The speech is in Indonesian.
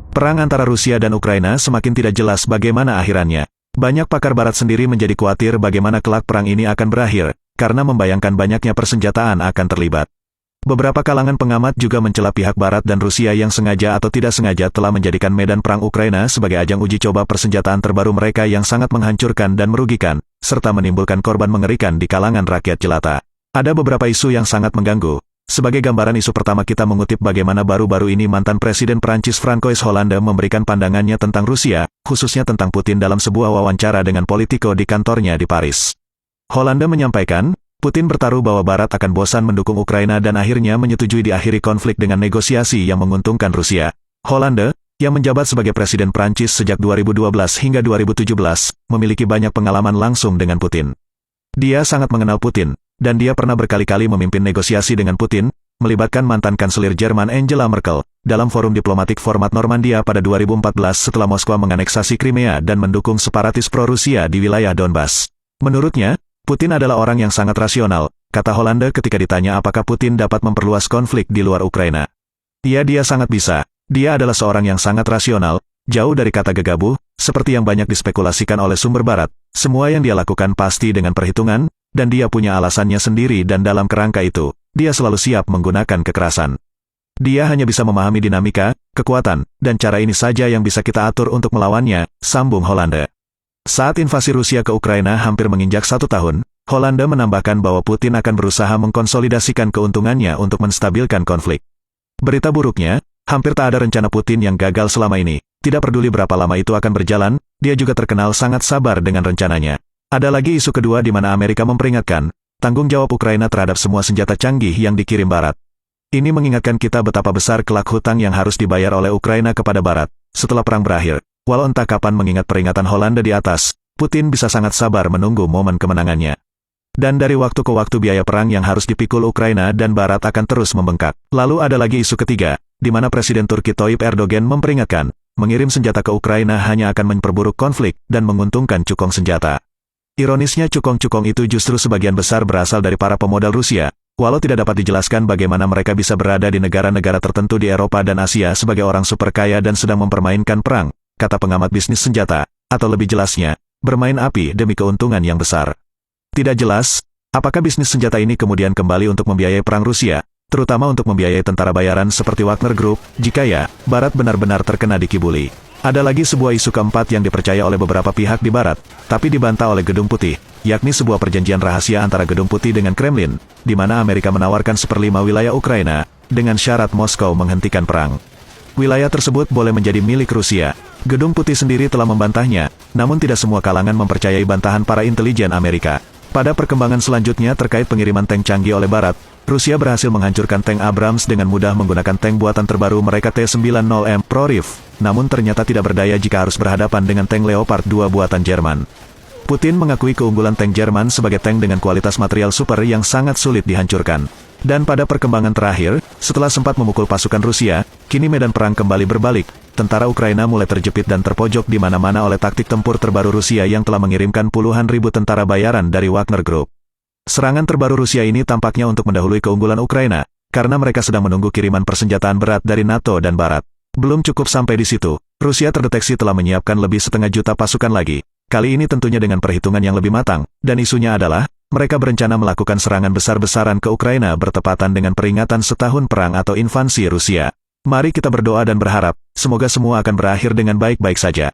Perang antara Rusia dan Ukraina semakin tidak jelas bagaimana akhirannya. Banyak pakar barat sendiri menjadi khawatir bagaimana kelak perang ini akan berakhir, karena membayangkan banyaknya persenjataan akan terlibat. Beberapa kalangan pengamat juga mencela pihak barat dan Rusia yang sengaja atau tidak sengaja telah menjadikan medan perang Ukraina sebagai ajang uji coba persenjataan terbaru mereka yang sangat menghancurkan dan merugikan, serta menimbulkan korban mengerikan di kalangan rakyat jelata. Ada beberapa isu yang sangat mengganggu. Sebagai gambaran isu pertama kita mengutip bagaimana baru-baru ini mantan Presiden Prancis Francois Hollande memberikan pandangannya tentang Rusia, khususnya tentang Putin dalam sebuah wawancara dengan Politico di kantornya di Paris. Hollande menyampaikan, Putin bertaruh bahwa Barat akan bosan mendukung Ukraina dan akhirnya menyetujui diakhiri konflik dengan negosiasi yang menguntungkan Rusia. Hollande, yang menjabat sebagai Presiden Prancis sejak 2012 hingga 2017, memiliki banyak pengalaman langsung dengan Putin. Dia sangat mengenal Putin, dan dia pernah berkali-kali memimpin negosiasi dengan Putin, melibatkan mantan Kanselir Jerman Angela Merkel, dalam forum diplomatik format Normandia pada 2014 setelah Moskwa menganeksasi Crimea dan mendukung separatis pro-Rusia di wilayah Donbas. Menurutnya, Putin adalah orang yang sangat rasional, kata Hollande ketika ditanya apakah Putin dapat memperluas konflik di luar Ukraina. Dia sangat bisa. Dia adalah seorang yang sangat rasional, jauh dari kata gegabah, seperti yang banyak dispekulasikan oleh sumber barat. Semua yang dia lakukan pasti dengan perhitungan, dan dia punya alasannya sendiri dan dalam kerangka itu, dia selalu siap menggunakan kekerasan. Dia hanya bisa memahami dinamika, kekuatan, dan cara ini saja yang bisa kita atur untuk melawannya, sambung Hollande. Saat invasi Rusia ke Ukraina hampir menginjak 1 tahun, Hollande menambahkan bahwa Putin akan berusaha mengkonsolidasikan keuntungannya untuk menstabilkan konflik. Berita buruknya, hampir tak ada rencana Putin yang gagal selama ini. Tidak peduli berapa lama itu akan berjalan, dia juga terkenal sangat sabar dengan rencananya. Ada lagi isu kedua di mana Amerika memperingatkan, tanggung jawab Ukraina terhadap semua senjata canggih yang dikirim Barat. Ini mengingatkan kita betapa besar kelak hutang yang harus dibayar oleh Ukraina kepada Barat, setelah perang berakhir. Walau entah kapan mengingat peringatan Hollande di atas, Putin bisa sangat sabar menunggu momen kemenangannya. Dan dari waktu ke waktu biaya perang yang harus dipikul Ukraina dan Barat akan terus membengkak. Lalu ada lagi isu ketiga, di mana Presiden Turki Tayyip Erdogan memperingatkan, mengirim senjata ke Ukraina hanya akan memperburuk konflik dan menguntungkan cukong senjata. Ironisnya cukong-cukong itu justru sebagian besar berasal dari para pemodal Rusia, walau tidak dapat dijelaskan bagaimana mereka bisa berada di negara-negara tertentu di Eropa dan Asia sebagai orang super kaya dan sedang mempermainkan perang, kata pengamat bisnis senjata, atau lebih jelasnya, bermain api demi keuntungan yang besar. Tidak jelas, apakah bisnis senjata ini kemudian kembali untuk membiayai perang Rusia, terutama untuk membiayai tentara bayaran seperti Wagner Group. Jika ya, Barat benar-benar terkena dikibuli. Ada lagi sebuah isu keempat yang dipercaya oleh beberapa pihak di Barat, tapi dibantah oleh Gedung Putih, yakni sebuah perjanjian rahasia antara Gedung Putih dengan Kremlin, di mana Amerika menawarkan 1/5 wilayah Ukraina, dengan syarat Moskow menghentikan perang. Wilayah tersebut boleh menjadi milik Rusia. Gedung Putih sendiri telah membantahnya, namun tidak semua kalangan mempercayai bantahan para intelijen Amerika. Pada perkembangan selanjutnya terkait pengiriman tank canggih oleh Barat, Rusia berhasil menghancurkan tank Abrams dengan mudah menggunakan tank buatan terbaru mereka T-90M Pro-Rif, namun ternyata tidak berdaya jika harus berhadapan dengan tank Leopard 2 buatan Jerman. Putin mengakui keunggulan tank Jerman sebagai tank dengan kualitas material super yang sangat sulit dihancurkan. Dan pada perkembangan terakhir, setelah sempat memukul pasukan Rusia, kini medan perang kembali berbalik. Tentara Ukraina mulai terjepit dan terpojok di mana-mana oleh taktik tempur terbaru Rusia yang telah mengirimkan puluhan ribu tentara bayaran dari Wagner Group. Serangan terbaru Rusia ini tampaknya untuk mendahului keunggulan Ukraina, karena mereka sedang menunggu kiriman persenjataan berat dari NATO dan Barat. Belum cukup sampai di situ, Rusia terdeteksi telah menyiapkan lebih 1,5 juta pasukan lagi. Kali ini tentunya dengan perhitungan yang lebih matang, dan isunya adalah, mereka berencana melakukan serangan besar-besaran ke Ukraina bertepatan dengan peringatan setahun perang atau invasi Rusia. Mari kita berdoa dan berharap, semoga semua akan berakhir dengan baik-baik saja.